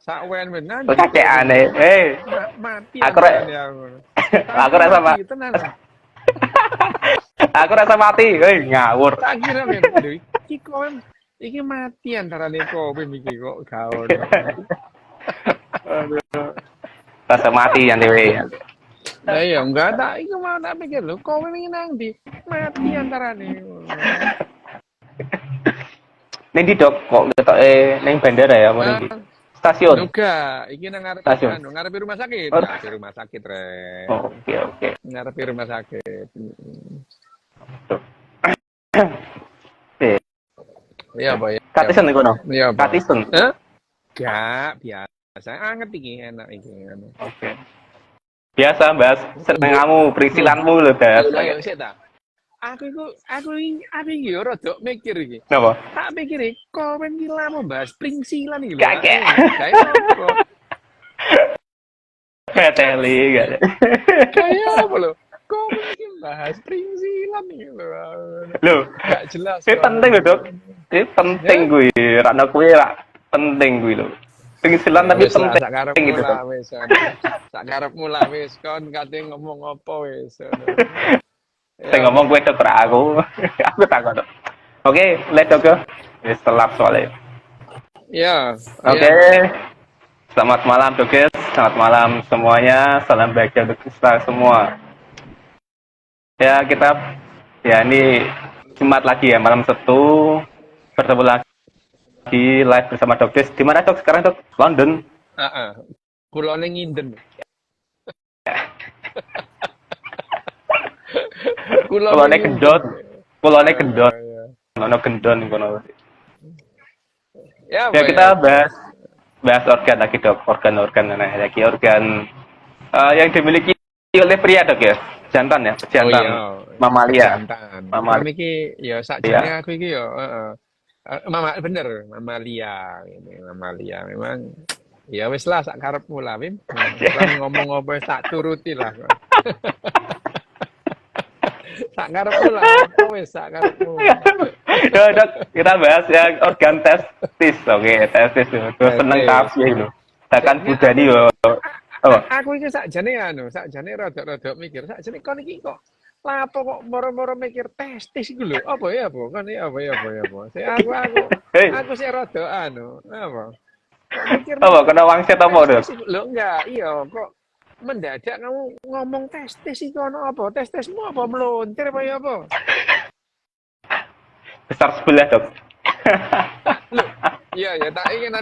Sakwen men Kok nanti kakek kok ben aneh. mati Aku rek antarane aku. aku Takira rasa mati tenan. aku rasa mati. Ngawur. Tak kira men lho iki kowe iki mati antarane kowe iki kok gak ono. Rasa mati yang dewe. Lah ya enggak tak iku mau tak pikir lho kowe iki nang ndi? Mati antarane ngono. Ning di dok kok ketok ning bandara ya apa ning di? Ah, Stasiun. Nuga, iki nang ngarepe Stasiun. anu, ngarepe rumah sakit, Oh, ngarepe rumah sakit rek. oke oke. Ngarepe rumah sakit. Mm. Oke. Iya, Pak, ya, Katisen Pak. iku no. Iya, Pak. Katisen. Hah? Gak, biasa. Anget iki enak iki anu. Oke. Biasa bahas seneng kamu Loh, perisilanmu lho, Das. lah ya sik ta. Aku iki ya rada mikir iki. Napa? Tak pikir iki kowe iki lama bahas pringsilan iki lho. Kakek. Gawe apa? Peteli gak. Kayak apa lho? Kowe iki bahas pringsilan iki lho. Lho, Gak jelas ini kok. penting lho, Dok. Ini penting Ya? kuwi. Rakna kuwi rak penting kuwi lho. Perisilan Ya tapi wis lah, sak penting karepmu gitu, Dok. lah wis. Sak karepmu lah wis kon kate ngomong apa wis. Saya Ya, ngomong gue dokter aku. Aku takut, Dok. Oke, let Dok. Wis telat soalnya. ya, Oke. ya. Selamat malam, Dokes. Selamat malam semuanya. Salam bahagia untuk kita semua. Ya, kita ini Jumat lagi ya, malam Sabtu. Bertemu lagi live bersama Dokes. Di mana, Dok? Sekarang, Dok? London. Heeh. Kulone nginden. Kulone gendot. Kulone gendot. Ya, Ono gendon kono. ya. Ya, kita bahas organ lagi, Dok. Organ-organ lagi organ yang dimiliki oleh pria, Dok ya. Jantan ya, Oh jantan. iya, Mamalia. jantan. Mamalia. Kami iki ya sakjane Ya. aku iki ya, heeh. Bener, mamalia ini, mamalia. Memang ya wis lah sak karepmu lah, Wim. Kan ngomong apa sak turuti lah. Sak karepmu lah, apa wis sak karepmu. Ya, Dok, kita bahas yang organ testis. Oke, testis itu. Terus seneng Testis. kafe lho. Bahkan Ini budani yo. Apa? aku iki sakjane rada mikir, sakjane kon iki kok lapo kok moro-moro mikir testis iku lho. Apa ya apa? Kon iki apa ya apa ya apa. Sik Hei, aku sik rada apa? Kok mikir apa kena wangsit apa, Dok? testis iku lho enggak, iya kok mendadak kamu ngomong testis iku ono apa? Testismu apa melontir apa ya apa? Besar sebelah, Dok. Loh, iya ya tak ingin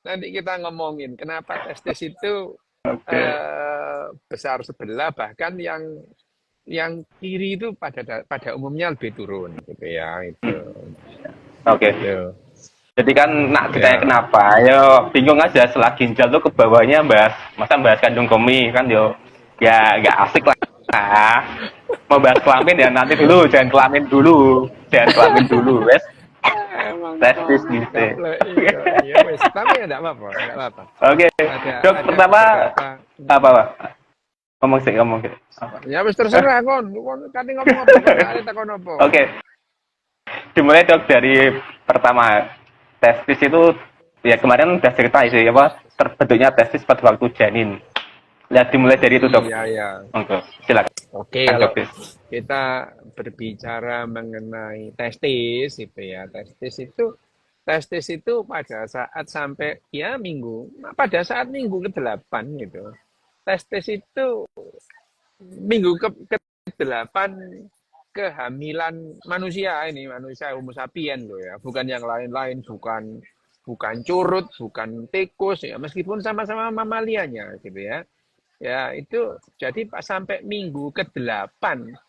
nanti kita ngomongin kenapa testis itu Oke. besar sebelah bahkan yang kiri itu pada umumnya lebih turun gitu ya itu. Oke. Gitu. Jadi kan nak ditanya Ya. kenapa, yo bingung aja setelah ginjal tuh ke bawahnya bahas kandung kemih kan yo ya nggak asik lah. Nah, mau bahas kelamin ya nanti dulu, jangan kelamin dulu, wes. Emang Testis kok gitu. lah, iya, iya wes. Tapi ya enggak apa-apa. Oke, Dok, Ada pertama beberapa. apa, Pak? Ngomong sih. Apa? Ya wes terserah kon kan ngomong apa kan ada takon apa. Oke, dimulai, Dok, dari pertama testis itu ya kemarin udah cerita sih apa terbentuknya testis pada waktu janin. Lihat dimulai dari itu, Dok. Iya, iya. Oke, silakan. Oke, kalau Dok. kita berbicara mengenai testis gitu ya. Testis itu pada saat sampai ya pada saat minggu ke-8 gitu. Testis itu minggu ke-8 kehamilan manusia Homo sapien loh ya, bukan yang lain-lain, bukan curut, bukan tikus ya, meskipun sama-sama mamalianya gitu ya. Ya, itu jadi sampai minggu ke-8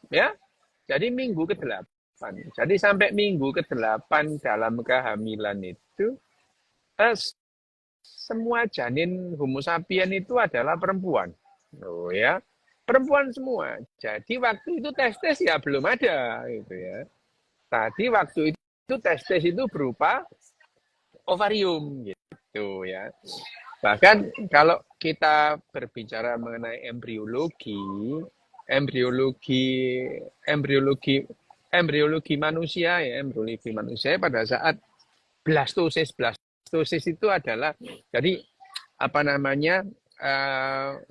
ya. Jadi minggu ke-8. Jadi sampai minggu ke-8 dalam kehamilan itu semua janin Homo sapien itu adalah perempuan. Oh ya. Perempuan semua. Jadi waktu itu testis ya belum ada gitu ya. Tadi waktu itu testis itu berupa ovarium gitu ya. Bahkan kalau kita berbicara mengenai embriologi manusia pada saat blastosis itu adalah jadi apa namanya,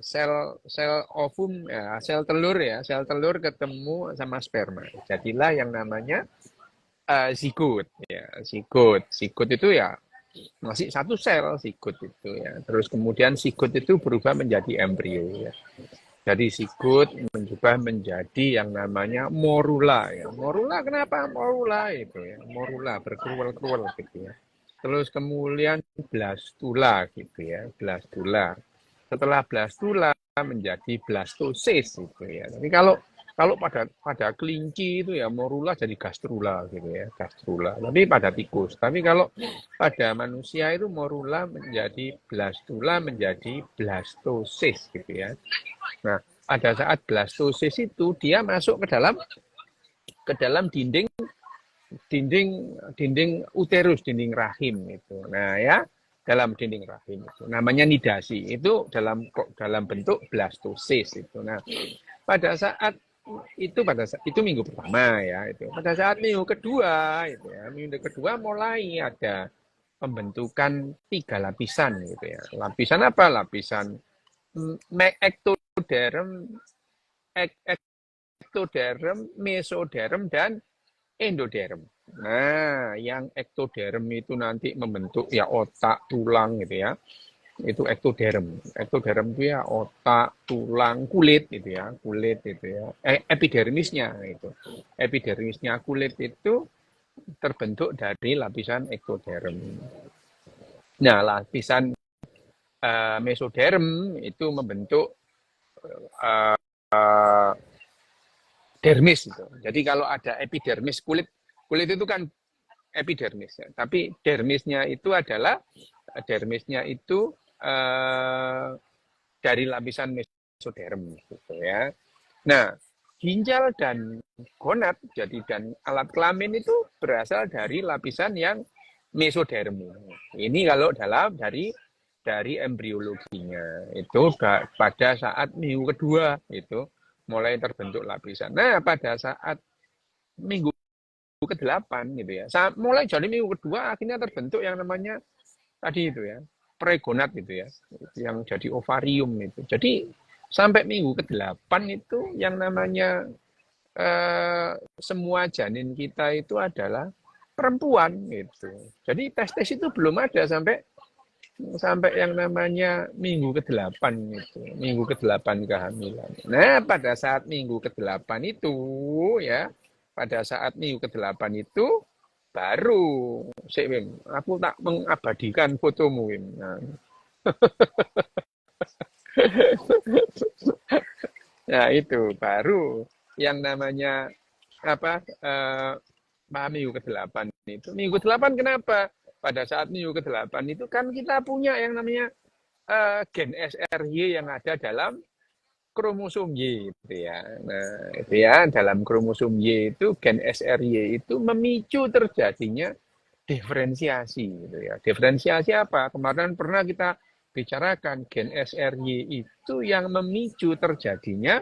sel sel ovum ya, sel telur ketemu sama sperma. Jadilah yang namanya zigot ya, zigot. Zigot itu ya masih satu sel zigot itu ya. Terus kemudian zigot itu berubah menjadi embrio ya. Jadi zigot berubah menjadi yang namanya morula ya. Morula kenapa morula itu ya? Morula berkerual-kerual gitu ya. Terus kemudian blastula gitu ya, blastula. Setelah blastula menjadi blastosis gitu ya. Tapi kalau kalau pada kelinci itu ya morula jadi gastrula gitu ya, gastrula. Tapi pada tikus. Tapi kalau pada manusia itu morula menjadi blastula menjadi blastosis gitu ya. Nah, pada saat blastosis itu dia masuk ke dalam dinding dinding dinding uterus, dinding rahim itu. Nah, ya, dalam dinding rahim itu. Namanya nidasi. Itu dalam bentuk blastosis itu. Nah, pada saat itu minggu pertama ya itu. Pada saat minggu kedua itu ya, minggu kedua mulai ada pembentukan 3 lapisan gitu ya. Lapisan apa? Lapisan ectoderm, ectoderm, mesoderm dan endoderm. Nah, yang ectoderm itu nanti membentuk ya otak, tulang gitu ya. Itu ectoderm. Ectoderm itu ya otak, tulang, kulit gitu ya, kulit itu ya. Epidermisnya itu. Epidermisnya kulit itu terbentuk dari lapisan ectoderm. Nah, lapisan mesoderm itu membentuk dermis itu. Jadi kalau ada epidermis kulit itu kan epidermis ya. Tapi dermisnya itu dari lapisan mesoderm gitu ya. Nah, ginjal dan gonad dan alat kelamin itu berasal dari lapisan yang mesoderm. Ini kalau dari embriologinya itu pada saat minggu kedua itu mulai terbentuk lapisan. Nah, pada saat minggu ke-8 gitu ya. Mulai dari minggu kedua akhirnya terbentuk yang namanya tadi itu ya, pregonat gitu ya. Yang jadi ovarium itu. Jadi sampai minggu ke-8 itu yang namanya semua janin kita itu adalah perempuan gitu. Jadi testis itu belum ada sampai yang namanya minggu ke-8 itu, minggu ke-8 kehamilan. Nah, pada saat minggu ke-8 itu ya, pada saat minggu ke-8 itu baru Wim, aku tak mengabadikan fotomu Wim. Nah. Nah, itu baru yang namanya apa minggu ke-8 itu. Minggu ke-8 kenapa? Pada saat minggu ke-8 itu kan kita punya yang namanya gen SRY yang ada dalam kromosom Y gitu ya. Nah, itu ya dalam kromosom Y itu gen SRY itu memicu terjadinya diferensiasi gitu ya. Diferensiasi apa? Kemarin pernah kita bicarakan gen SRY itu yang memicu terjadinya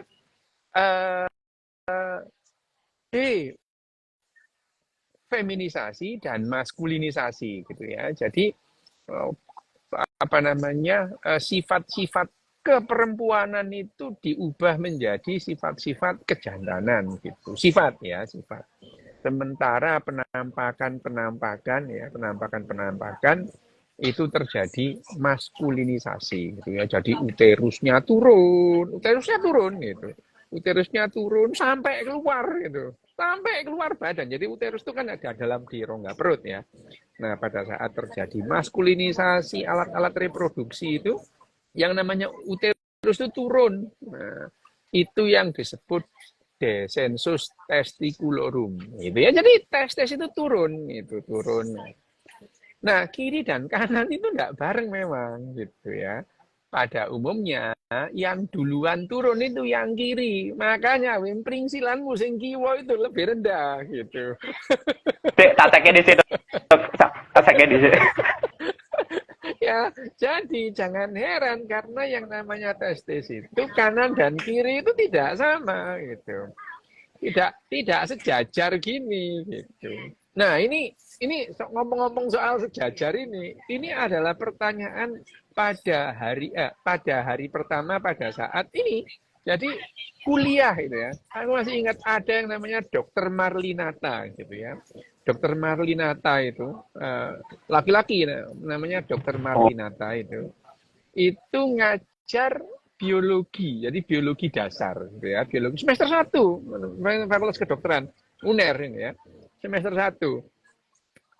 feminisasi dan maskulinisasi gitu ya. Jadi apa namanya sifat-sifat keperempuanan itu diubah menjadi sifat-sifat kejantanan gitu. Sifat ya, sifat. Sementara penampakan itu terjadi maskulinisasi gitu ya. Jadi uterusnya turun gitu. Uterusnya turun sampai keluar gitu. Sampai keluar badan. Jadi uterus itu kan ada di rongga perut ya. Nah, pada saat terjadi maskulinisasi alat-alat reproduksi itu yang namanya uterus itu turun. Nah, itu yang disebut descensus testiculorum. Gitu ya. Jadi testis itu turun, turun. Nah, kiri dan kanan itu enggak bareng memang gitu ya. Pada umumnya yang duluan turun itu yang kiri. Makanya Wim pringsilanmu sing kiwa itu lebih rendah gitu. Tak ceknya di situ. Tak ceknya di situ. Ya, jadi jangan heran karena yang namanya testis itu kanan dan kiri itu tidak sama gitu. Tidak sejajar gini gitu. Nah, ngomong-ngomong soal sejajar ini adalah pertanyaan pada hari pertama pada saat ini. Jadi kuliah itu ya. Aku masih ingat ada yang namanya Dokter Marlinata gitu ya. Dokter Marlinata itu laki-laki namanya Dokter Oh, Marlinata itu. Itu ngajar biologi, jadi biologi dasar gitu ya, biologi semester satu, Fakultas Kedokteran UNER ini ya. Semester satu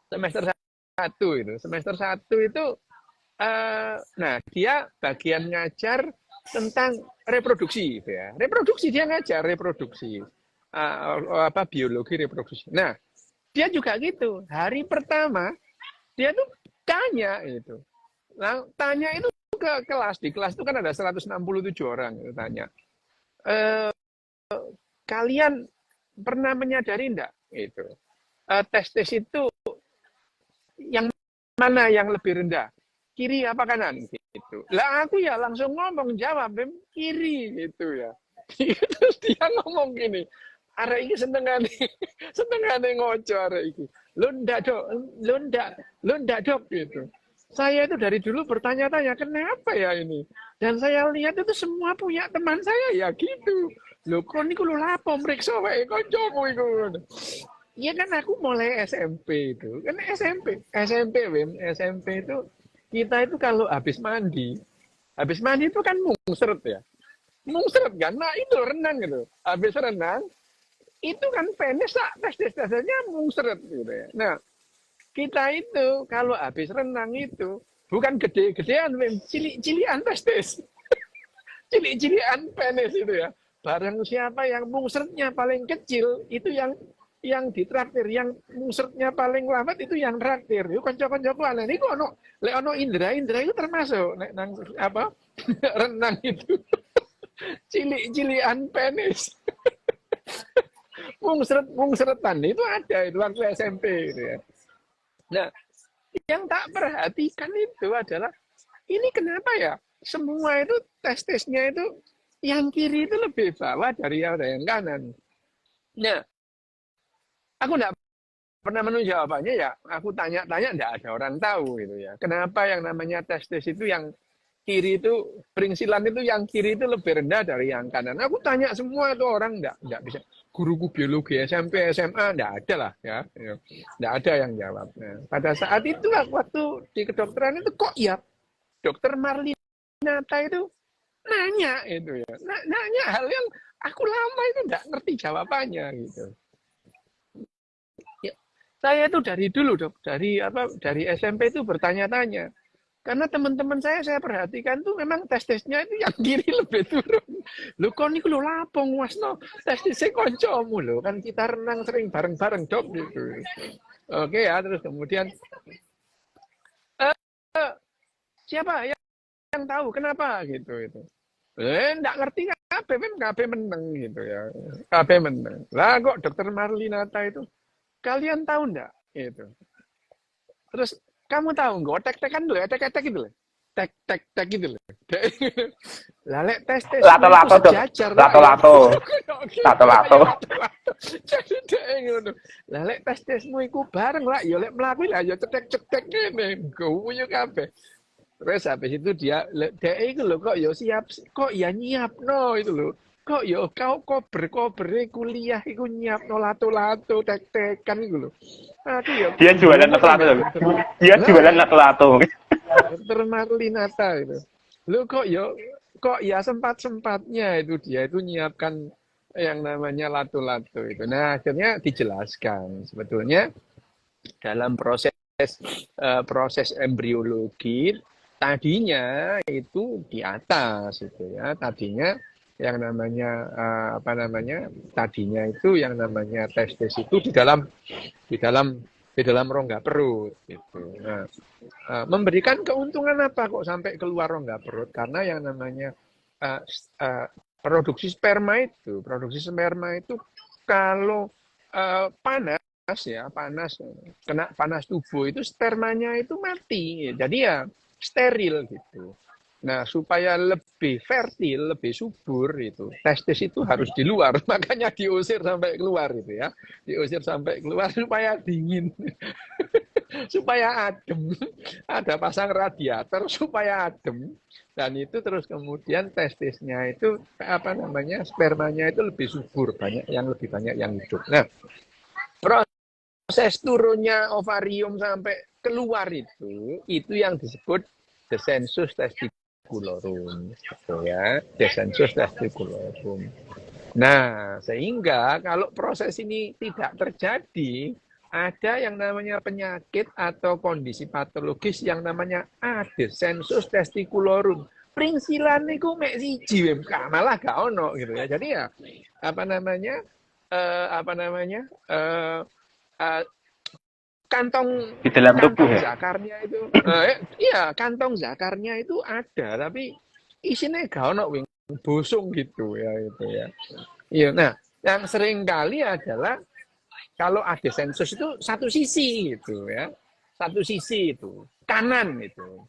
semester satu itu semester satu itu nah dia bagian ngajar tentang reproduksi gitu ya, reproduksi dia ngajar reproduksi apa biologi reproduksi. Nah dia juga gitu, hari pertama dia tuh tanya itu, nah, tanya itu ke kelas, di kelas itu kan ada 167 orang itu tanya, e, kalian pernah menyadari enggak itu tes itu yang mana yang lebih rendah, kiri apa kanan gitu. Lah aku ya langsung ngomong jawab kiri gitu ya. Terus dia ngomong gini, arek iki senengane senengane ngojo arek iki. Lu ndak dok gitu. Saya itu dari dulu bertanya-tanya kenapa ya ini. Dan saya lihat itu semua punya teman saya ya gitu. Lho kok niku lho lapo mriksa wae kancamu iku. Iya kan aku mulai SMP itu, kan SMP itu kita itu kalau habis mandi itu kan mungseret kan, nah itu renang gitu, habis renang itu kan penis tes dasarnya mungseret gitu ya. Nah kita itu kalau habis renang itu bukan gede-gedean, cilik-cilian tes, cilik-cilian penis itu ya. Barang siapa yang mungsernya paling kecil itu yang ditraktir, yang mungsernya paling lambat itu yang traktir. Yuk konco-koncoku aneh ini kok ono Indra itu termasuk nang apa renang itu cilik-cilian penis. Mungseretan itu ada itu waktu SMP gitu ya. Nah, yang tak perhatikan itu adalah ini kenapa ya? Semua itu tes-tesnya itu yang kiri itu lebih bawah dari yang kanan. Nah, aku enggak pernah menuju jawabannya ya. Aku tanya-tanya enggak ada orang tahu gitu ya. Kenapa yang namanya tes-tes itu yang kiri itu peringsilan itu yang kiri itu lebih rendah dari yang kanan. Aku tanya semua itu orang enggak bisa. Guruku biologi SMP, SMA enggak ada lah ya. Enggak ada yang jawab. Nah, pada saat itu waktu di kedokteran itu kok ya Dokter Marlinata itu nanya itu ya. Nanya hal yang aku lama itu enggak ngerti jawabannya gitu. Ya, saya itu dari dulu dok, dari SMP itu bertanya-tanya. Karena teman-teman saya perhatikan tuh memang tes-tesnya itu yang kiri lebih turun. Lu kok niku lho lapong wasno tes-tesnya koncomu lho kan kita renang sering bareng-bareng dok gitu. Oke ya, terus kemudian eh, siapa yang tahu kenapa gitu itu. Enggak ngerti kabeh meneng gitu ya. Kabeh meneng. Lah kok Dokter Marlinata itu kalian tahu enggak gitu. Terus kamu tahu nggak tek-tekan dulu ya, tek-tek gitu loh. Tek-tek gitu loh. Lalek tes-tesmu itu lato-lato dok, sejajar lah ya. lato-lato, lato-lato. Jadi dek ngono. Lalek tes-tesmu iku bareng lah ya lek mlaku lah ya cetek-cetek ngene. Guyu kabeh. Terus habis itu dia itu loh kok ya siap, kok ya nyiap no itu loh. Kok ya kau kober kuliah iku nyiap no lato-lato tek-tekan itu loh. Aduh ya Dia jualan guyu lato-lato ambek dok. dokter. Dia Lah, jualan lato-lato. dokter Marlinata itu. Lu kok ya sempat-sempatnya itu dia itu nyiapkan yang namanya lato-lato itu. Nah, akhirnya dijelaskan sebetulnya dalam proses embriologi tadinya itu di atas itu ya. Tadinya yang namanya apa namanya? Tadinya itu yang namanya testis itu di dalam di dalam rongga perut gitu. Nah, memberikan keuntungan apa kok sampai keluar rongga perut? Karena yang namanya uh, uh, produksi sperma itu kalau panas ya, kena panas tubuh itu spermanya itu mati. Jadi ya steril gitu. Nah, supaya lebih fertil, lebih subur itu, testis itu harus di luar, makanya diusir sampai keluar itu ya. Diusir sampai keluar supaya dingin, supaya adem. Ada pasang radiator supaya adem. Dan itu terus kemudian testisnya itu apa namanya? Spermanya itu lebih subur, banyak yang hidup. Nah, proses turunnya ovarium sampai keluar itu yang disebut descensus testiculorum, gitu ya, descensus testiculorum. Nah, sehingga kalau proses ini tidak terjadi, ada yang namanya penyakit atau kondisi patologis yang namanya adescensus testiculorum. Pringsilan niku mek siji malah gak ono gitu ya. Jadi ya apa namanya? Apa namanya? Uh, kantong Di dalam tubuh kantong ya. zakarnya itu iya kantong zakarnya itu ada tapi isinya gak ono wing bosong gitu ya itu ya. Iya, nah yang sering kali adalah kalau ada sensus itu satu sisi gitu ya. Satu sisi itu, kanan itu.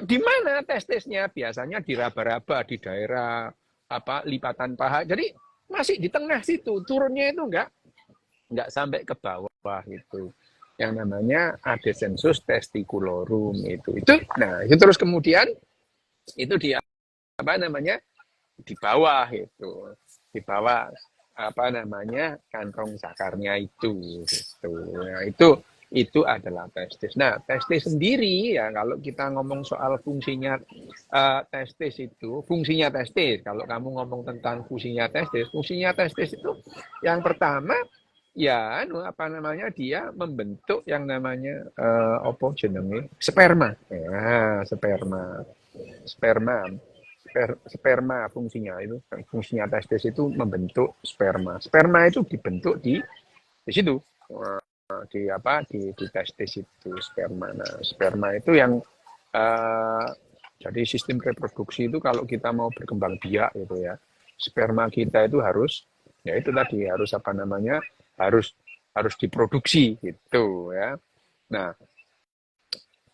Di mana testisnya? Biasanya di raba-raba di daerah apa lipatan paha. Jadi masih di tengah situ, turunnya itu enggak sampai ke bawah itu yang namanya adescensus testiculorum itu nah itu terus kemudian itu dia apa namanya di bawah itu di bawah apa namanya kantong zakarnya itu gitu. Nah, itu adalah testis. Nah, testis sendiri ya kalau kita ngomong soal fungsinya testis itu, fungsinya testis. Kalau kamu ngomong tentang fungsinya testis itu yang pertama ya apa namanya dia membentuk yang namanya apa jenenge sperma. Ya, sperma sperma fungsinya testis itu membentuk sperma itu dibentuk di situ di apa di testis itu sperma. Nah, sperma itu yang jadi sistem reproduksi itu kalau kita mau berkembang biak gitu ya sperma kita itu harus ya itu tadi harus apa namanya harus diproduksi gitu ya. Nah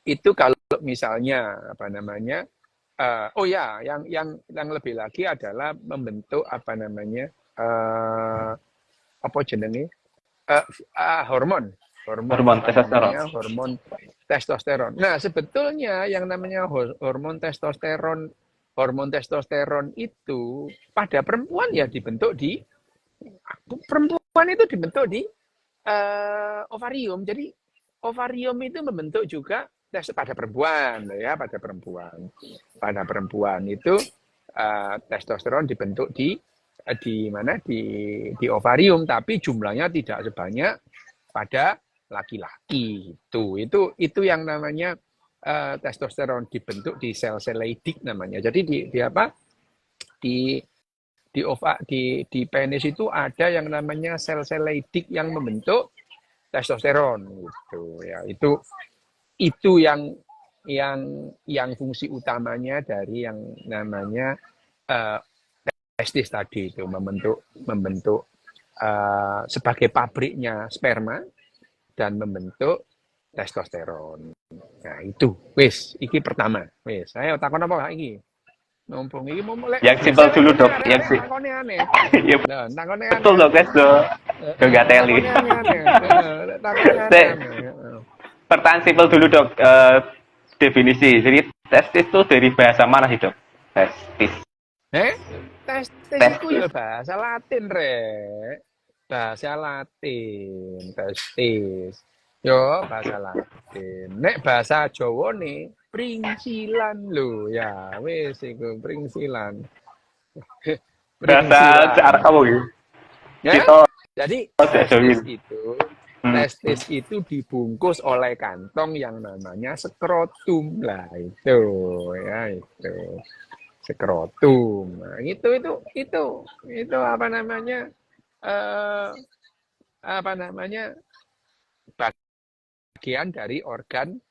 itu kalau misalnya apa namanya oh ya, yang lebih lagi adalah membentuk apa namanya apa jenenge hormon Hormon apa testosteron. namanya hormon testosteron. Nah sebetulnya yang namanya hormon testosteron itu pada perempuan ya dibentuk di perempuan itu dibentuk di ovarium. Jadi ovarium itu membentuk juga pada perempuan ya pada perempuan itu testosteron dibentuk di mana di ovarium tapi jumlahnya tidak sebanyak pada laki-laki itu yang namanya testosteron dibentuk di sel-sel Leydig namanya jadi di apa di penis itu ada yang namanya sel-sel Leydig yang membentuk testosteron gitu ya itu yang fungsi utamanya dari yang namanya testis tadi itu membentuk sebagai pabriknya sperma dan membentuk testosteron. Nah itu wis iki pertama wis ayo takon apa iki mumpung iki mau mulai Yang simpel dulu dok, yang sih. takone aneh Ya, nah takone betul aneh dok guys dok. Gak teli. takone aneh takone aneh Pertanyaan simpel dulu dok. Definisi. Jadi testis itu dari bahasa mana sih dok? Testis. testis itu ya bahasa Latin rek bahasa Latin testis yo bahasa Latin nek bahasa Jawa nih pringsilan lo ya wes iku pringsilan Bahasa cara kamu gitu. ya Kita jadi Hmm. testis itu dibungkus oleh kantong yang namanya skrotum lah itu ya itu skrotum nah, itu apa namanya apa namanya bagian dari organ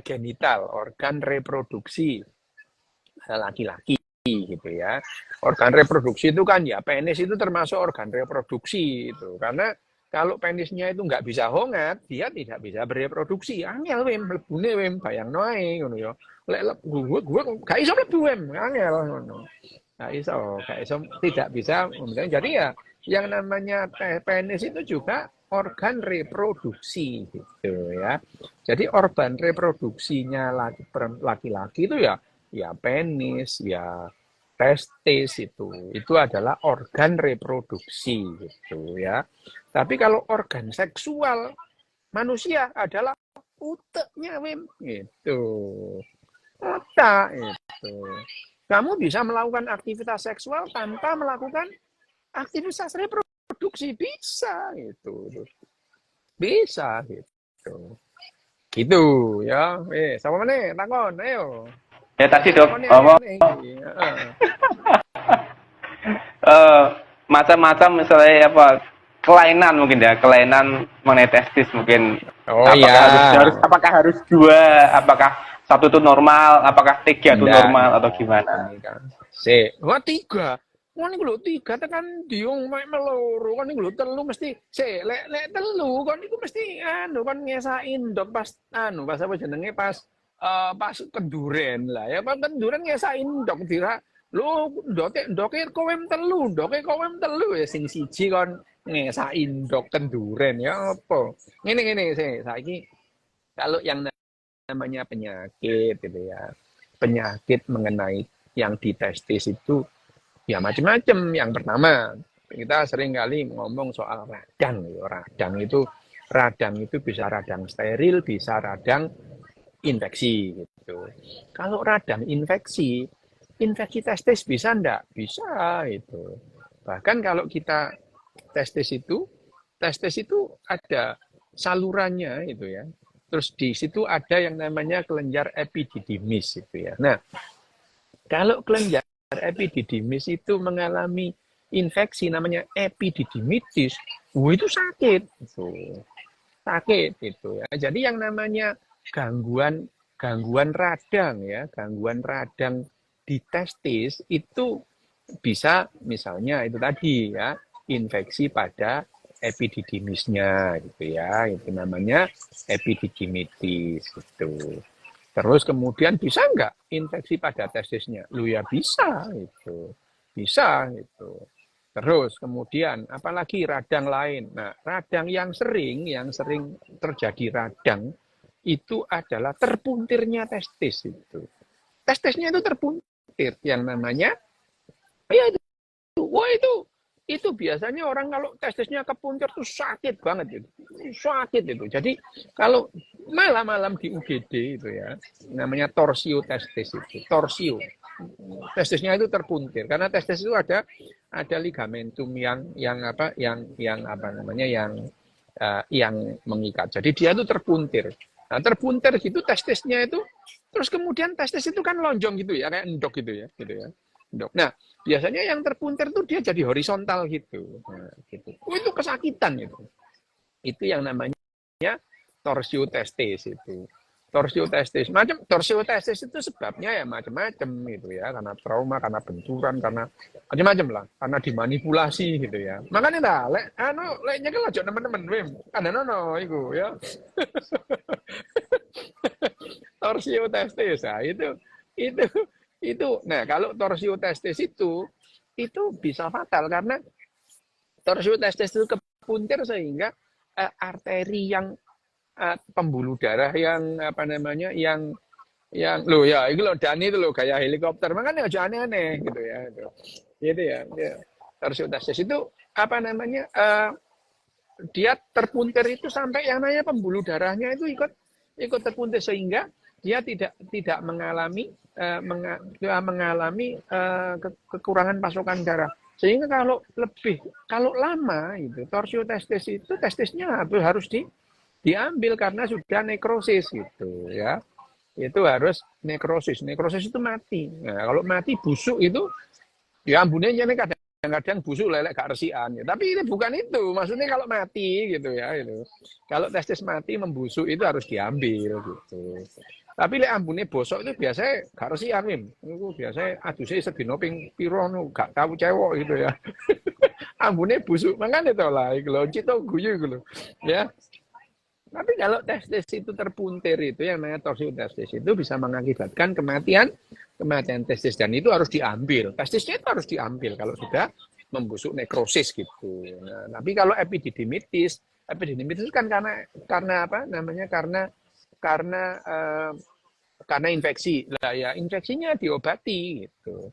genital organ reproduksi laki-laki gitu ya organ reproduksi itu kan ya penis itu termasuk organ reproduksi itu karena Kalau penisnya itu nggak bisa hongat, dia tidak bisa bereproduksi. Angel wem, mlebune wem, bayangno ae ngono ya. Lek gue gak iso mlebu wem, angel ngono. Gak iso, tidak bisa. Jadi ya, yang namanya penis itu juga organ reproduksi gitu ya. Jadi organ reproduksinya laki-laki itu ya penis, ya testis itu adalah organ reproduksi gitu ya. Tapi kalau organ seksual manusia adalah uteknya Wim gitu. Otak itu. Kamu bisa melakukan aktivitas seksual tanpa melakukan aktivitas reproduksi, bisa gitu. Bisa gitu. Gitu ya. Sama mana? Takon, ayo. Ya tadi dok, macam-macam misalnya apa kelainan mungkin ya, kelainan mengenai testis mungkin. Oh apakah apakah harus dua, apakah satu itu normal, apakah tiga itu normal atau gimana? Wah tiga. Wah ini lho tiga tekan diung mek meloro kan ini lho telu mesti lek telu kan itu mesti kan ngesain dok pas pas apa jenenge pas kenduren lah ya pas kenduren ngesain dok dira lho ndoke kowem telu ya sing siji kon ngesain dok kenduren ya apa ngene saiki kalau yang namanya penyakit gitu ya, penyakit mengenai yang di testis itu ya macam-macam. Yang pertama, kita sering kali ngomong soal radang. Radang itu bisa radang steril, bisa radang infeksi gitu. Kalau radang infeksi testis bisa enggak? Bisa itu. Bahkan kalau kita testis itu ada salurannya itu ya. Terus di situ ada yang namanya kelenjar epididymis itu ya. Nah, kalau kelenjar epididymis itu mengalami infeksi namanya epididymitis, itu sakit, sakit itu ya. Jadi yang namanya gangguan radang ya, gangguan radang di testis itu bisa misalnya itu tadi ya, infeksi pada epididymisnya gitu ya, itu namanya epididymitis gitu. Terus kemudian bisa nggak infeksi pada testisnya? Lu ya bisa itu. Bisa itu. Terus kemudian apalagi radang lain. Nah, radang yang sering terjadi radang itu adalah terpuntirnya testis itu. Testisnya itu terpuntir yang namanya ya itu. Wah itu biasanya orang kalau testisnya kepuntir tuh sakit banget itu. Sakit itu. Jadi kalau malam-malam di UGD itu ya, namanya torsio testis itu. Torsio. Testisnya itu terpuntir karena testis itu ada ligamentum yang mengikat. Jadi dia itu terpuntir. Nah, terpuntir gitu testisnya itu terus kemudian testis itu kan lonjong gitu ya, kayak endok gitu ya. Nah, biasanya yang terpuntir tuh dia jadi horizontal gitu. Nah, gitu. Itu kesakitan itu. Itu yang namanya torsio testis itu. Torsio testis itu sebabnya ya macam-macam gitu ya, karena trauma, karena benturan, karena macam-macam lah, karena dimanipulasi gitu ya. Makanya dah lek nyekel aja teman-teman wem. Kadang-kadang iku ya. Torsio testis nah, itu nah kalau torsio testis itu bisa fatal karena torsio testis itu kepuntir sehingga arteri yang pembuluh darah yang yang lo ya itu lo Dani itu lo kayak helikopter makanya aja aneh-aneh gitu ya gitu ya torsio testis itu dia terpuntir itu sampai yang namanya pembuluh darahnya itu ikut terpuntir sehingga dia tidak mengalami kekurangan pasokan darah. Sehingga kalau lama itu torsio testis itu testisnya harus diambil karena sudah nekrosis gitu ya. Itu harus nekrosis. Nekrosis itu mati. Nah, kalau mati busuk itu ya ambune nyene kadang-kadang busuk lelek gak resikan ya. Tapi ini bukan itu. Maksudnya kalau mati gitu ya itu. Kalau testis mati membusuk itu harus diambil gitu. Tapi lek ambune bosok itu biasanya gak resikan Itu biasanya aduse sedino ping piro gak tahu cewek gitu ya. ambune busuk mangane to lah iku lho cito guyu iku lho. Ya. Tapi kalau testis itu terpuntir itu yang namanya torsio-testis itu bisa mengakibatkan kematian testis dan itu harus diambil. Testisnya itu harus diambil kalau sudah membusuk nekrosis gitu. Nah, tapi kalau epididymitis kan karena apa namanya karena eh, karena infeksi. Lah ya infeksinya diobati gitu.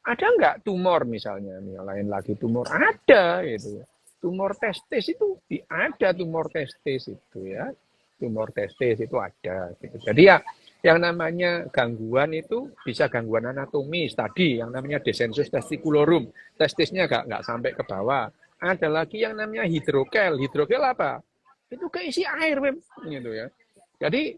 Ada nggak tumor misalnya, nih, lain lagi tumor ada gitu. Tumor testis itu ada tumor testis itu ya. Tumor testis itu ada gitu. Jadi ya yang namanya gangguan itu bisa gangguan anatomis tadi yang namanya descensus testiculorum. Testisnya nggak sampai ke bawah. Ada lagi yang namanya hidrokel. Hidrokel apa? Itu keisi air, Wim, gitu ya. Jadi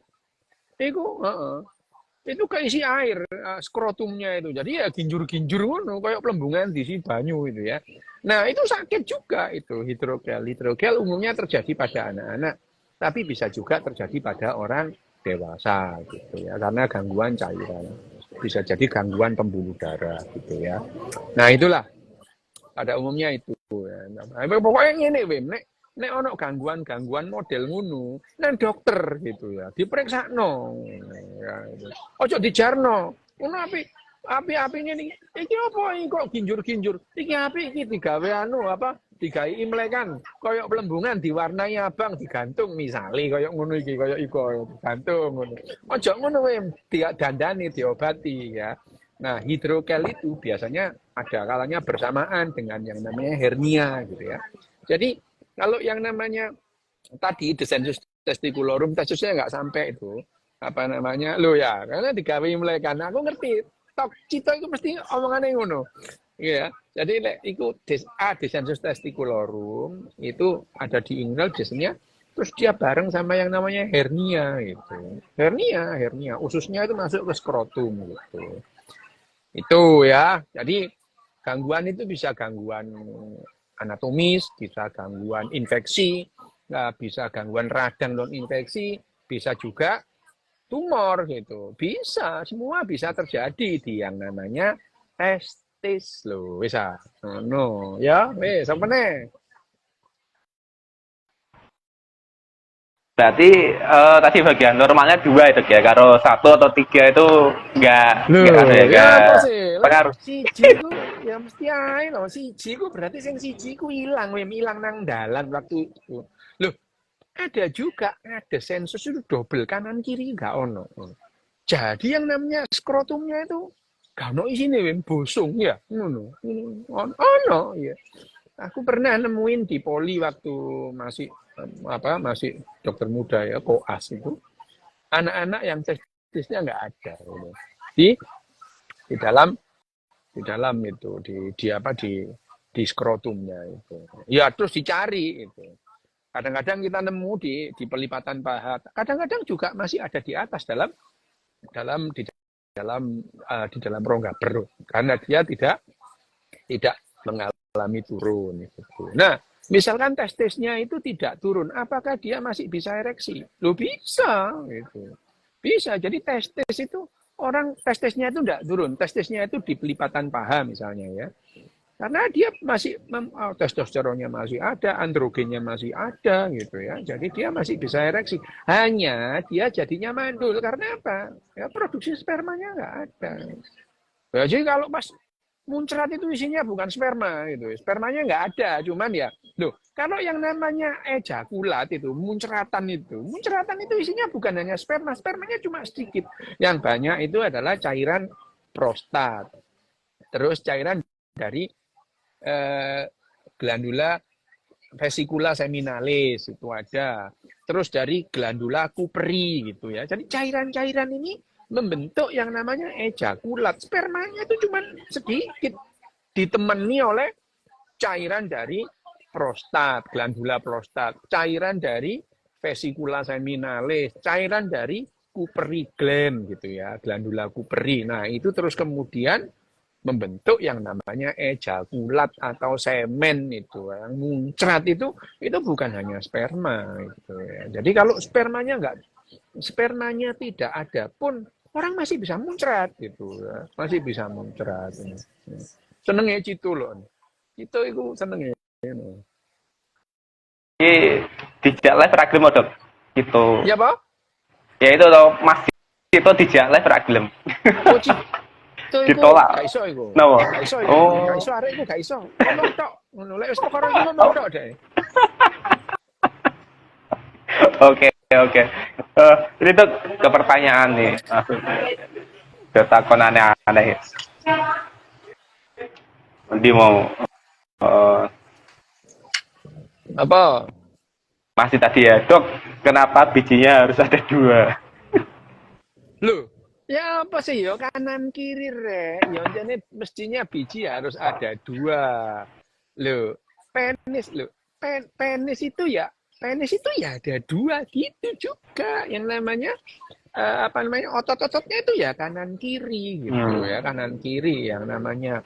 itu keisi air skrotumnya itu. Jadi ya ginjur-ginjur ngono kayak pelembungan di si banyu itu ya. Nah, itu sakit juga itu hidrokel. Hidrokel umumnya terjadi pada anak-anak, tapi bisa juga terjadi pada orang dewasa gitu ya. Karena gangguan cairan. Bisa jadi gangguan pembuluh darah gitu ya. Nah, itulah pada umumnya itu ya. Nah, pokoknya ini Wim, nek ono gangguan model ngono, nang dokter gitu ya, diperiksa ya, gitu. Ojo dijarno. Ngono api ini iki apa iki kok ginjur-ginjur. Iki api iki digawe apa? Digawe imlekan, koyok pelembungan diwarnai abang digantung misale koyok ngono iki koyok iko digantung ngono. Ojo ngono wae dandani diobati ya. Nah, hidrokel itu biasanya ada kalanya bersamaan dengan yang namanya hernia gitu ya. Jadi kalau yang namanya tadi descensus testiculorum testisnya nggak sampai itu apa namanya lo ya karena digawe mulai karena aku ngerti tok cito itu mesti omongannya ngono ya jadi itu descensus testiculorum itu ada di inguinal biasanya terus dia bareng sama yang namanya hernia gitu hernia ususnya itu masuk ke skrotum gitu itu ya jadi gangguan itu bisa gangguan anatomis, bisa gangguan infeksi, bisa gangguan radang non infeksi, bisa juga tumor gitu. Bisa, semua bisa terjadi di yang namanya testis loh, bisa. No, ya, wes apa nih? Berarti tadi bagian normalnya 2 itu ya, karo 1 atau 3 itu nggak ada ya, Loh, ya apa nggak sih? Lah pengaruh. siji ku ya mesti ae loh. Siji ku berarti sing siji ku ilang, wem ilang nang dalan waktu itu. Loh, ada juga ada sensus itu double kanan kiri nggak ono. Jadi yang namanya skrotumnya itu gak ono isine wem bosong ya, ngono. Ono ya. Aku pernah nemuin di poli waktu masih masih dokter muda ya koas itu anak-anak yang testisnya nggak ada gitu. di di dalam itu di skrotumnya itu ya terus dicari itu kadang-kadang kita nemu di pelipatan paha kadang-kadang juga masih ada di atas dalam di dalam rongga perut karena dia tidak mengalami turun itu. Nah, misalkan testisnya itu tidak turun, apakah dia masih bisa ereksi? Loh bisa gitu. Bisa. Jadi testis itu orang testisnya itu tidak turun, testisnya itu di pelipatan paha misalnya ya. Karena dia masih testosteronnya masih ada, androgennya masih ada gitu ya. Jadi dia masih bisa ereksi. Hanya dia jadinya mandul karena apa? Ya produksi spermanya nggak ada. Ya, jadi kalau pas muncrat itu isinya bukan sperma gitu. Spermanya nggak ada, cuman ya, loh, kalau yang namanya ejakulat itu, muncratan itu isinya bukan hanya sperma, spermanya cuma sedikit. Yang banyak itu adalah cairan prostat. Terus cairan dari glandula vesicula seminalis itu ada. Terus dari glandula Kuperi gitu ya. Jadi cairan-cairan ini membentuk yang namanya ejakulat. Spermanya itu cuma sedikit ditemani oleh cairan dari prostat, glandula prostat, cairan dari vesicula seminalis, cairan dari Kuperi gland gitu ya, glandula Kuperi. Nah, itu terus kemudian membentuk yang namanya ejakulat atau semen itu yang muncrat itu bukan hanya sperma itu ya. Jadi kalau spermanya tidak ada pun orang masih bisa muncrat gitu ya. Masih bisa muncrat. Seneng ya Cito loh. Cito itu seneng ya. Iki dijak live ra gelem Dok. Gitu. Ya, Pak? Ya itu toh Mas itu dijak live ra gelem. Oh, itu Ditolak. gak iso iku. Napa? Gak iso iku. Oh. Gak iso arek iku gak iso. Ngomong tok. Ngono lek wis perkara iku ngomong tok deh. Oke, oke. Ini tuh ke pertanyaan nih. Ke takon aneh-aneh. Nanti mau Apa? masih tadi ya, Dok. Kenapa bijinya harus ada 2? Loh, ya apa sih yo kanan kiri rek. Ya jane mestinya biji harus ada 2. Loh, penis loh. Penis itu ya ada 2 gitu juga. Yang namanya apa namanya otot-ototnya itu ya kanan kiri gitu ya, kanan kiri yang namanya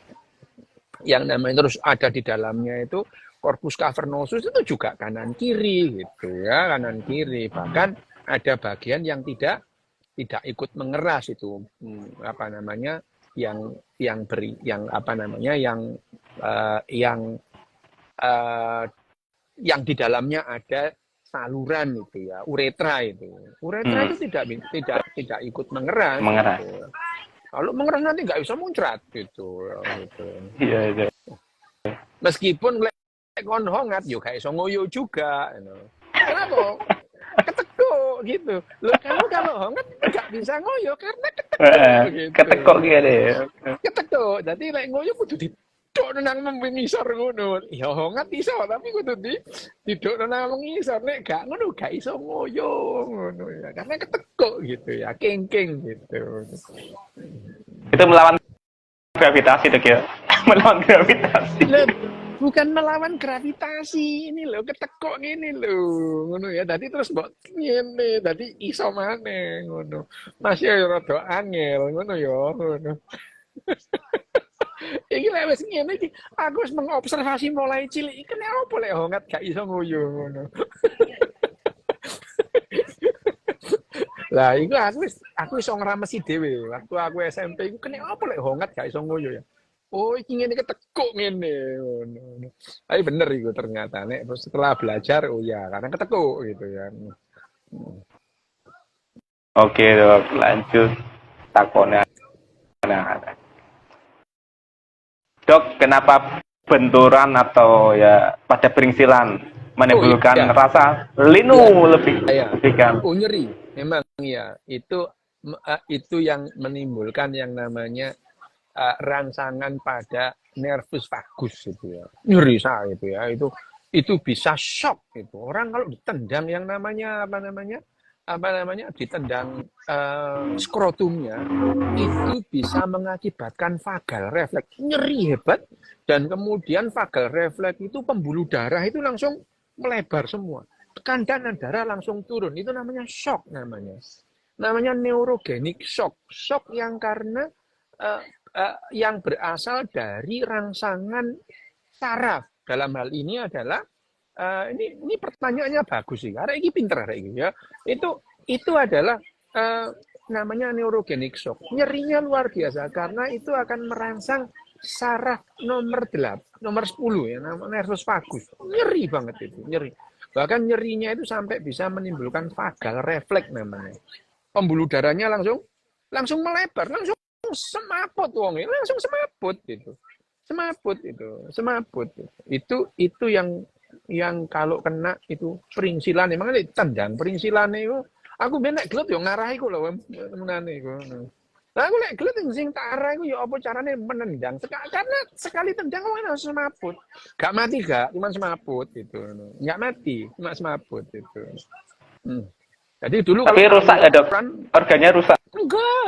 terus ada di dalamnya itu corpus cavernosus itu juga kanan kiri gitu ya, kanan kiri. Bahkan ada bagian yang tidak ikut mengeras itu apa namanya yang apa namanya yang di dalamnya ada saluran itu ya, uretra itu. Uretra itu tidak ikut mengeras. Mengeras. Gitu. Kalau mengeras nanti nggak bisa muncrat gitu. Gitu. Iya, iya. Meskipun lek kon hongat yo gak iso ngoyo juga. Kenapa? Ketekuk gitu. Loh, kamu kalau hongat nggak bisa ngoyo karena ketekuk gitu. Ketekuk gini. Ketekuk. Jadi lek ngoyo kudu didok nang mengisor ngono. Ya hongat iso tapi kudu didok nang mengisor. Nek gak ngono gak iso ngoyo ngono ya. Karena ketekuk gitu ya, kengking gitu. Itu melawan gravitasi tuh ya. Melawan gravitasi. Bukan melawan gravitasi ini loh, ketekuk ini loh, ngono ya. Tadi terus mbok ngene, tadi iso maneh ngono. Masih ya rada angel ngono ya, ngono. Iki lek wis ngene iki, aku wis mengobservasi mulai cilik. Iki nek opo lek hongat gak iso nguyu ngono. Lah iku aku iso ngramesi dhewe. Waktu aku SMP iku kene opo lek hongat gak iso nguyu ya. Oh, iki ngene ketekuk ngene ngono. Tapi bener iku ternyata nek setelah belajar oh ya karena ketekuk gitu ya. Oke, Dok, lanjut takonnya. Nah, Dok, kenapa benturan atau ya pada peringsilan menimbulkan rasa linu lebih kan? Oh, nyeri. Memang ya, itu yang menimbulkan yang namanya rangsangan pada nervus vagus itu ya, nyeri saya itu ya, itu bisa shock itu orang kalau ditendang yang namanya apa namanya ditendang skrotumnya itu bisa mengakibatkan vagal refleks nyeri hebat dan kemudian vagal refleks itu pembuluh darah itu langsung melebar semua, tekanan darah langsung turun, itu namanya shock namanya neurogenic shock yang karena yang berasal dari rangsangan saraf. Dalam hal ini adalah ini pertanyaannya bagus sih. Karena ini pinter hari ini ya. Itu adalah namanya neurogenic shock. Nyerinya luar biasa karena itu akan merangsang saraf nomor 10 ya, namanya nervus vagus. Nyeri banget itu, nyeri. Bahkan nyerinya itu sampai bisa menimbulkan vagal refleks namanya. Pembuluh darahnya langsung melebar, langsung semaput wong langsung semaput gitu. Itu yang kalau kena itu peringsilan emang tendang peringsilan itu aku benek gelut yo ngarahi ku lho menane iku. Lah aku lek gelut sing tak arah iku yo apa carane menendang karena sekali tendang wong langsung semaput. Gak mati cuma semaput gitu. Enggak mati, cuma semaput itu. Jadi dulu tapi rusak ya Dok? Organnya rusak? Enggak.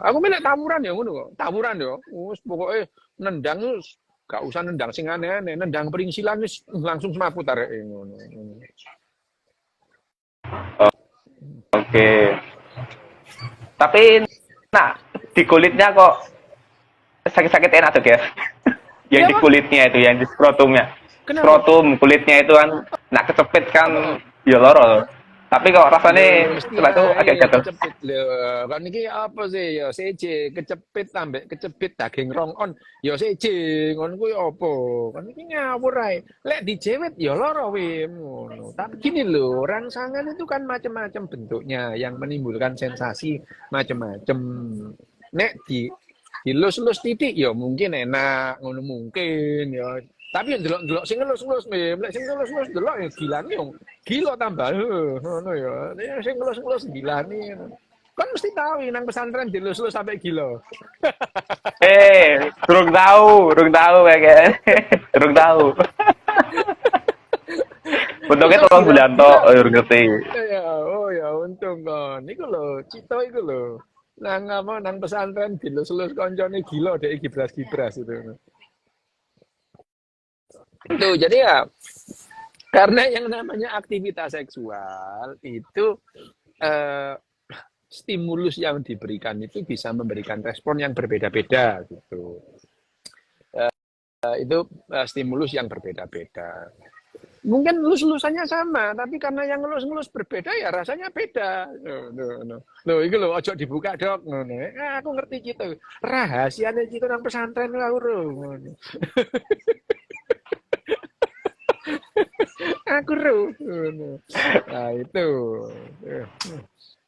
Aku menek tawuran ya ngono kok. Tawuran ya. Wis pokoke nendang gak usah nendang sing aneh-aneh, nendang peringsilan wis langsung semaput areke ngono. Oke. Tapi di kulitnya kok sakit-sakit enak Dok ya? Yang di kulitnya itu, yang di skrotumnya. Skrotum kulitnya itu kan kecepit kan ya loro. Tapi kok rasanya Lho, mesti setelah itu agak ae gatel. kecepit. Lho, kan iki apa sih ya seje kecepit ambek kecepit daging rong on ya seje ngono kuwi apa? Kan iki ngawur ae. Lek dijewet ya lara wim ngono. Tapi gini loh, rangsangan itu kan macam-macam bentuknya yang menimbulkan sensasi macam-macam. Nek dilus-lus titik ya mungkin enak, ngono mungkin ya. Tapi yang delok-delok sing ngelus-ngelus mem, lek sing ngelus-ngelus delok ya gilane yo gila tambah ngono ya. Nek sing ngelus-ngelus gilane. Kan mesti tahu nang pesantren dilus-lus sampai gila. Durung tahu kayak durung tahu. Untungnya Masa tolong gila bulan tok, gila durung ngerti. ya oh ya untung kon. Iku lho, cito iku lho. Nang apa nang pesantren dilus-lus koncone gila dek gibras-gibras itu. Tuh, jadi ya karena yang namanya aktivitas seksual itu eh, stimulus yang diberikan itu bisa memberikan respon yang berbeda-beda gitu. Stimulus yang berbeda-beda. Mungkin lus-lusannya sama, tapi karena yang ngelus-ngelus berbeda ya rasanya beda. Loh, itu loh, ojo dibuka dok. Aku ngerti gitu. Rahasianya gitu nang pesantren aku ngono. Aku ngono. Nah, itu.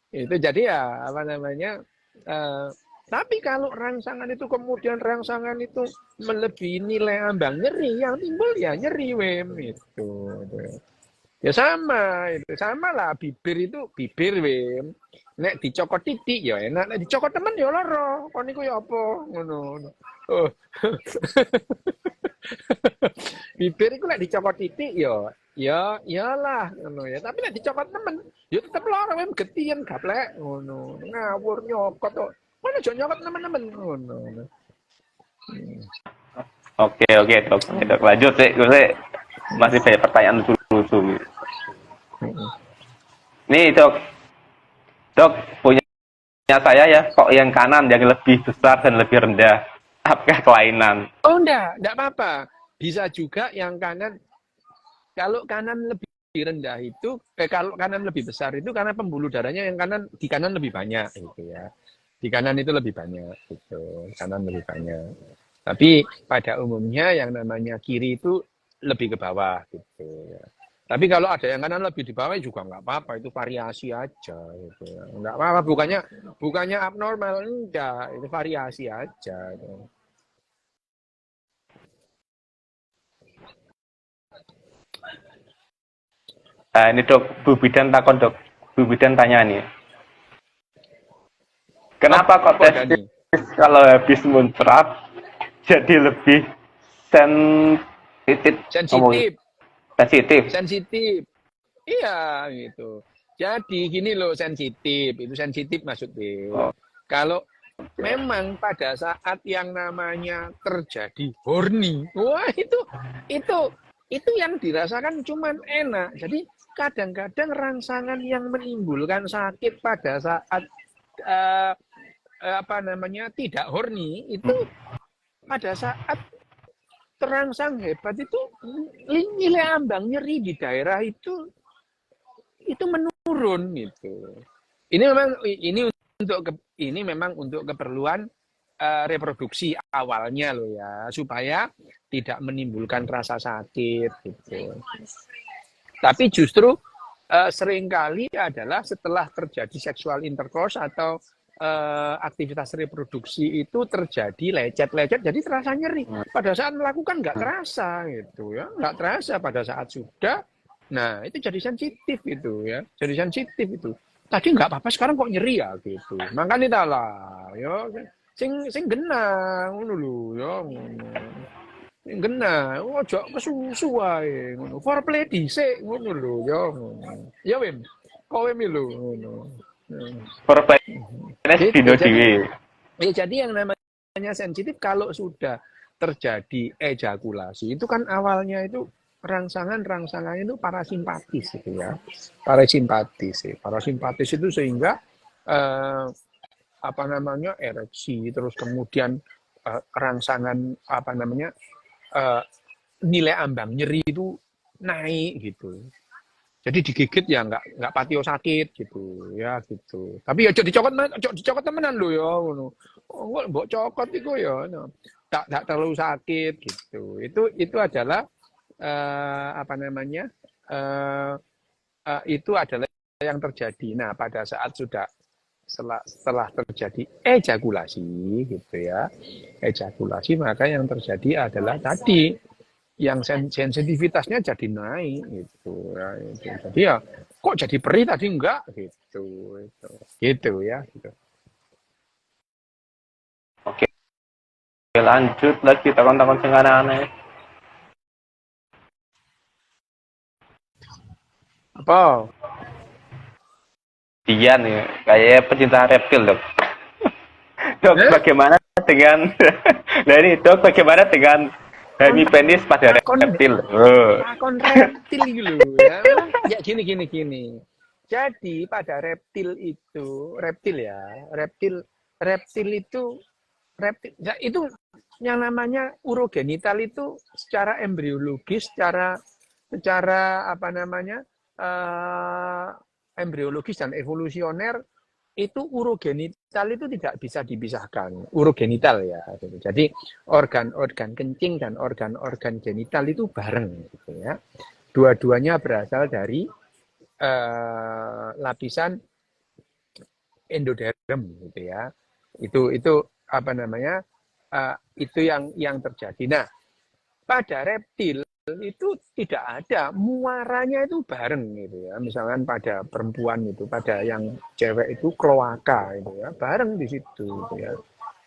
Itu jadi ya apa namanya? eh, tapi kalau rangsangan itu kemudian rangsangan itu melebihi nilai ambang nyeri, yang timbul ya nyeri wem itu. Ya sama lah bibir itu bibir wem. Nek dicokot titik ya enak, nek dicokot temen ya lara. Kon niku ya apa ngono. Oh. Bibir iku lek dicokot titik ya iyalah ngono ya. Tapi nek dicokot temen ya tetep lara wem getien gaplek ngono. Ngawur nyokot kok. Mana aja nyokot temen-temen ngono. Oke, dok. Lanjut sih, gue sih masih banyak pertanyaan lucu-lucu. Nih, dok punya saya ya, kok yang kanan yang lebih besar dan lebih rendah? Apakah kelainan? Oh enggak apa-apa. Bisa juga yang kanan, kalau kanan lebih rendah itu, kalau kanan lebih besar itu karena pembuluh darahnya yang kanan di kanan lebih banyak gitu ya. Di kanan itu lebih banyak gitu, kanan lebih banyak. Tapi pada umumnya yang namanya kiri itu lebih ke bawah gitu ya. Tapi kalau ada yang kanan lebih di bawah juga nggak apa-apa, itu variasi aja gitu ya. Nggak apa-apa, bukannya abnormal, enggak, itu variasi aja. Gitu. Nah, ini dok, Bu Bidan takon dok. Bu Bidan tanya nih, kenapa kok Apa testis Dani? kalau habis muncrat jadi lebih sensitif? Ngomongin Sensitif, sensitif. sensitif. Iya gitu. Jadi gini loh sensitif, itu sensitif maksudnya. Oh, Kalau memang pada saat yang namanya terjadi horny, wah itu itu yang dirasakan cuman enak. Jadi kadang-kadang rangsangan yang menimbulkan sakit pada saat eh, apa namanya tidak horny itu pada saat terangsang hebat itu nilai ambang nyeri di daerah itu menurun gitu. Ini memang untuk keperluan reproduksi awalnya loh ya, supaya tidak menimbulkan rasa sakit gitu. Tapi justru seringkali adalah setelah terjadi seksual intercourse atau aktivitas reproduksi itu terjadi lecet-lecet, jadi terasa nyeri. Pada saat melakukan nggak terasa gitu ya, nggak terasa pada saat sudah. Nah itu jadi sensitif itu ya, jadi sensitif itu. Tadi nggak apa-apa, sekarang kok nyeri ya gitu. Makanya lah, ya sing genang ngono lho ya ngono. Sing genah, ojo kesusu wae ngono. Foreplay dhisik ngono lho ya ngono. Ya Wim, kowe mi lho ngono. perplenes dino Jadi dhewe. jadi yang namanya sensitif kalau sudah terjadi ejakulasi itu kan awalnya itu rangsangan itu parasimpatis gitu ya. Parasimpatis itu sehingga eh, apa namanya ereksi terus kemudian rangsangan apa namanya nilai ambang nyeri itu naik gitu. Jadi digigit ya nggak patio sakit gitu ya gitu. Tapi ya ojo dicokot temenan lho ya ngono. Oh, kok mbok cokot iku ya no. Tak terlalu sakit gitu. Itu adalah apa namanya? eh itu adalah yang terjadi. Nah, pada saat sudah setelah terjadi ejakulasi gitu ya. Ejakulasi maka yang terjadi adalah tadi yang sensitivitasnya jadi naik gitu ya itu. Jadi ya kok jadi perih tadi enggak gitu gitu ya gitu. Oke, lanjut lagi takon-takon sing aneh-aneh. Apa? Dia nih, kayak pecinta reptil, Dok. Dok, Eh? bagaimana dengan nah ini, Dok, bagaimana dengan Kon hemipenis pada takon reptil? Oh. takon reptil gitu ya. Ya gini. Jadi pada reptil ya, reptil itu ya, itu yang namanya urogenital itu secara embriologis, secara secara apa namanya eh, embriologis dan evolusioner itu urogenital itu tidak bisa dipisahkan. Urogenital ya. Gitu. Jadi organ-organ kencing dan organ-organ genital itu bareng gitu ya. Dua-duanya berasal dari lapisan endoderm gitu ya. Itu apa namanya? Itu yang terjadi. Nah, pada reptil itu tidak ada muaranya itu bareng gitu ya. Misalkan pada perempuan itu, pada yang cewek itu kloaka itu ya, bareng di situ gitu ya.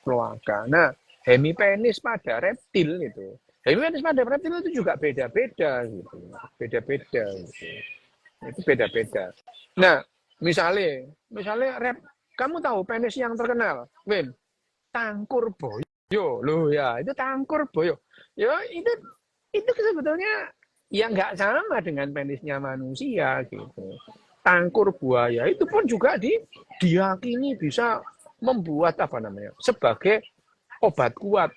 Kloaka. Nah, hemipenis pada reptil itu. Hemipenis pada reptil itu juga beda-beda gitu. Beda-beda gitu. Itu beda-beda. Nah, misalnya kamu tahu penis yang terkenal, Win, tangkur boyo loh ya, itu tangkur boyo. Ya itu sebetulnya ya nggak sama dengan penisnya manusia gitu. Tangkur buaya itu pun juga diyakini bisa membuat apa namanya sebagai obat kuat.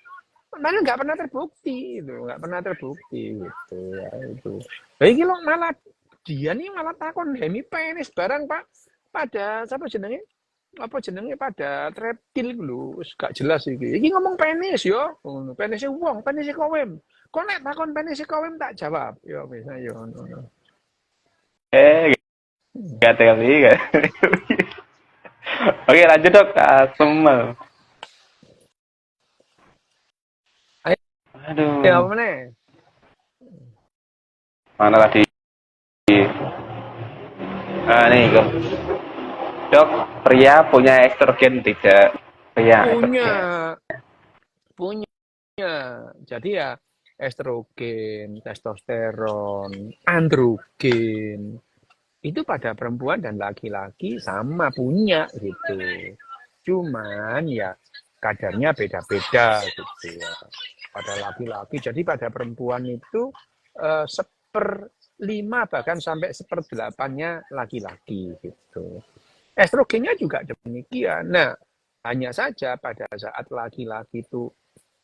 Mana nggak pernah terbukti itu, nggak pernah terbukti gitu ya itu. Lagi lo malah dia nih malah takon hemipenis barang pak pada siapa jenenge apa jenenge pada reptil dulu gak jelas iki. Iki ngomong penis yo, penisnya wong, penisnya kowem. Kok nek takon penisnya kowem tak jawab. Yo misalnya yo ngono. Gak teli, gak. Oke, lanjut, Dok. Semel. Ayo apa Aduh, meneh? mana tadi? Nah, nih, Dok, pria punya estrogen tidak? Pria Punya, estrogen. punya. Jadi ya estrogen, testosteron, androgen itu pada perempuan dan laki-laki sama punya gitu. Cuman ya kadarnya beda-beda gitu ya. Pada laki-laki, jadi pada perempuan itu seperlima bahkan sampai seperdelapannya laki-laki gitu. Estrogennya juga demikian. Nah, hanya saja pada saat laki-laki itu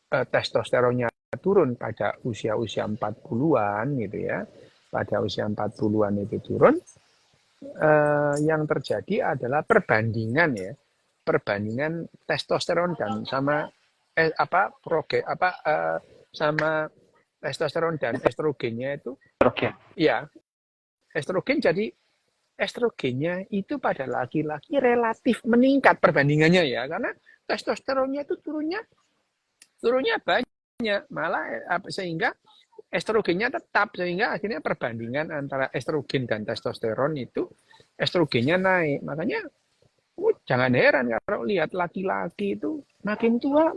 testosteronnya turun pada usia-usia 40-an gitu ya. Pada usia 40-an itu turun, yang terjadi adalah perbandingan ya, perbandingan testosteron dan sama sama testosteron dan estrogennya itu Estrogen. ya estrogen jadi estrogennya itu pada laki-laki relatif meningkat perbandingannya ya karena testosteronnya itu turunnya banyak malah sehingga estrogennya tetap sehingga akhirnya perbandingan antara estrogen dan testosteron itu estrogennya naik makanya jangan heran kalau lihat laki-laki itu makin tua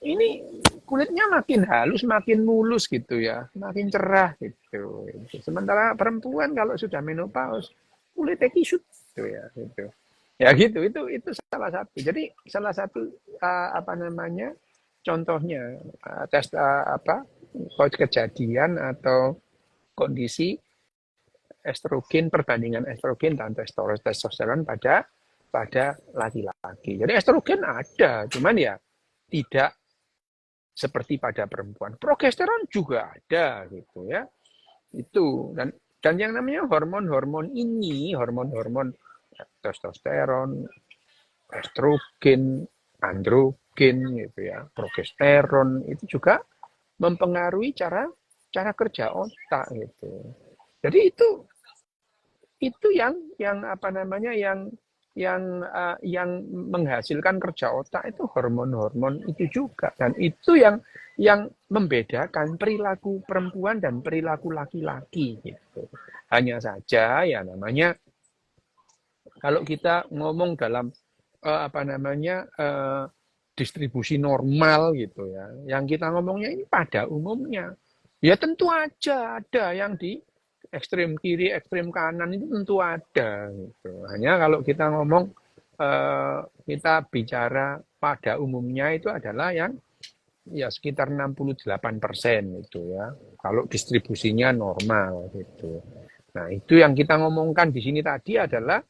ini kulitnya makin halus makin mulus gitu ya makin cerah gitu sementara perempuan kalau sudah menopause kulitnya kisut gitu ya gitu ya gitu itu salah satu jadi salah satu apa namanya contohnya tes apa kejadian atau kondisi estrogen perbandingan estrogen dan testosteron pada laki-laki. Jadi estrogen ada, cuman ya tidak seperti pada perempuan. Progesteron juga ada gitu ya. Itu dan Dan yang namanya hormon-hormon ini, hormon-hormon testosteron, estrogen, androgen gitu ya, progesteron itu juga mempengaruhi cara kerja otak gitu. Jadi itu yang apa namanya yang menghasilkan kerja otak itu hormon-hormon itu juga, dan itu yang membedakan perilaku perempuan dan perilaku laki-laki gitu. Hanya saja ya namanya kalau kita ngomong dalam apa namanya distribusi normal gitu ya, yang kita ngomongnya ini pada umumnya ya tentu aja ada yang di ekstrem kiri, ekstrem kanan itu tentu ada gitu. Hanya kalau kita ngomong kita bicara pada umumnya itu adalah yang ya sekitar 68% itu ya. Kalau distribusinya normal gitu. Nah, itu yang kita ngomongkan di sini tadi adalah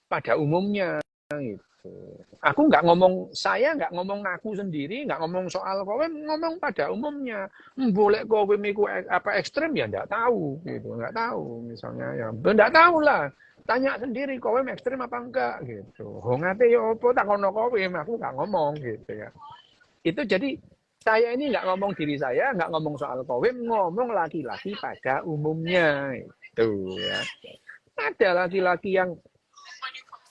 pada umumnya gitu. Aku saya nggak ngomong aku sendiri, nggak ngomong soal kowe, ngomong pada umumnya. Boleh kowe miku apa ekstrem ya nggak tahu gitu, nggak tahu misalnya ya, nggak tahu lah. Tanya sendiri kowe ekstrem apa enggak gitu. Hongate yo opo takono kowe, aku nggak ngomong gitu ya. Itu jadi saya ini nggak ngomong diri saya, nggak ngomong soal kowe, ngomong laki-laki pada umumnya itu ya. Ada laki-laki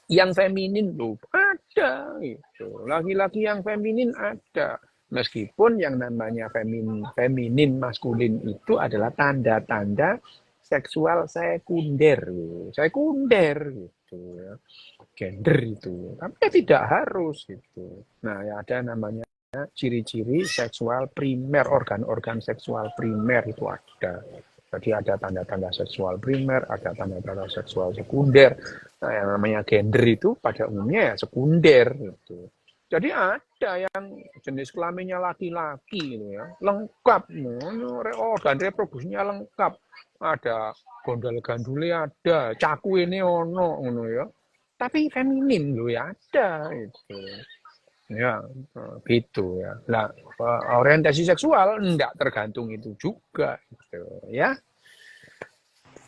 yang feminin loh, ada gitu. Laki-laki yang feminin ada. Meskipun yang namanya feminin maskulin itu adalah tanda-tanda seksual sekunder, sekunder gitu ya. Gender itu. Tapi tidak harus gitu. Nah, ya ada namanya ciri-ciri seksual primer, organ-organ seksual primer itu ada. Jadi ada tanda-tanda seksual primer, ada tanda-tanda seksual sekunder. Nah, yang namanya gender itu pada umumnya ya sekunder gitu. Jadi ada yang jenis kelaminnya laki-laki gitu ya, lengkap, organ reproduksinya lengkap, ada gondal gandule ada, caku ini ono ya. Tapi feminin loh ya ada itu. Ya, gitu ya. Nah, orientasi seksual enggak tergantung itu juga gitu ya.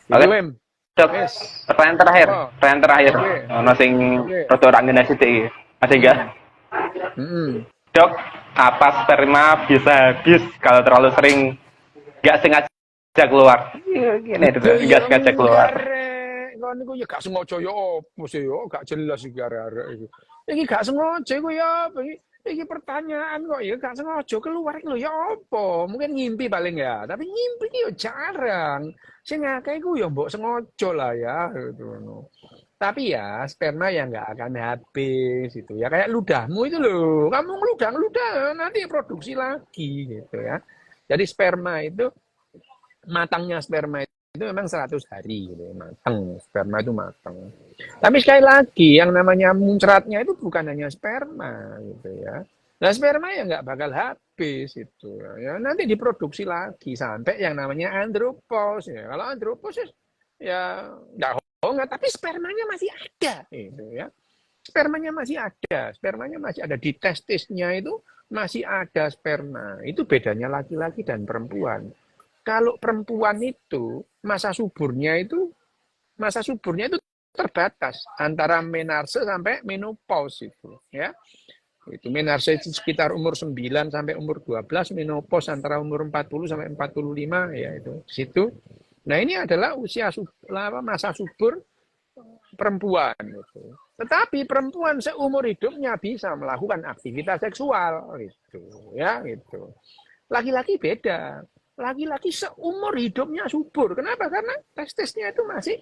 Oke, Wem. Dok. Yes. Pertanyaan terakhir. Oke. Ono sing rada angin sithik. Ada enggak? Dok, apa sperma bisa habis kalau terlalu sering nggak sengaja keluar? Gini itu, nggak sengaja keluar. Kan niku ya gak sengaja ya opo sih ya, gak jelas iki arek-arek iki. Iki gak sengaja iku ya apa iki? Iki pertanyaan kok ya gak sengaja keluar iki lho ya opo? Mungkin ngimpi paling ya, tapi ngimpi iki ya jarang. Sing akeh iku ya mbok sengaja lah ya gitu ngono. Tapi ya sperma yang nggak akan habis itu ya kayak ludahmu itu loh, kamu ngeludah nanti produksi lagi gitu ya. Jadi sperma itu matangnya sperma itu memang 100 hari gitu, matang, sperma itu matang. Tapi sekali lagi yang namanya muncratnya itu bukan hanya sperma gitu ya. Nah sperma ya nggak bakal habis itu ya, nanti diproduksi lagi sampai yang namanya andropos ya. Kalau andropos ya nggak hongat, tapi spermanya masih ada gitu ya. Spermanya masih ada di testisnya itu masih ada sperma. Itu bedanya laki-laki dan perempuan. Kalau perempuan itu masa suburnya itu terbatas antara menarse sampai menopause itu ya. Itu menarse itu sekitar umur 9 sampai umur 12, menopause antara umur 40 sampai 45 ya itu situ. Nah, ini adalah masa subur perempuan gitu. Tetapi perempuan seumur hidupnya bisa melakukan aktivitas seksual gitu ya gitu. Laki-laki beda. Laki-laki seumur hidupnya subur. Kenapa? Karena testisnya itu masih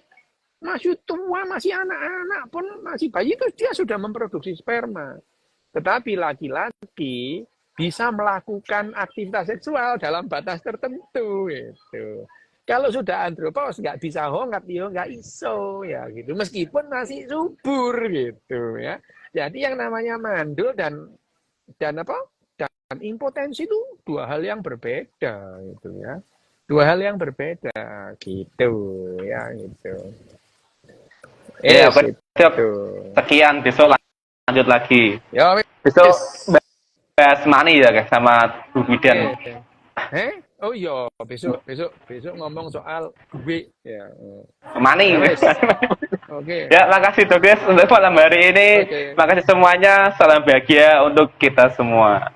tua, masih anak-anak pun masih bayi itu dia sudah memproduksi sperma. Tetapi laki-laki bisa melakukan aktivitas seksual dalam batas tertentu gitu. Kalau sudah andropos nggak bisa hongat, ya nggak iso ya gitu. Meskipun masih subur gitu ya. Jadi yang namanya mandul dan apa? Dan impotensi itu dua hal yang berbeda gitu ya. Dua hal yang berbeda gitu ya gitu. Gitu. Sekian, besok lanjut lagi. Ya, besok bahas money ya guys sama Bu Bidan. Oh iya, besok besok besok ngomong soal gue ya. Money. Ya wes. Oke. Ya, makasih Dokes untuk malam hari ini. Oke. Makasih semuanya. Salam bahagia untuk kita semua.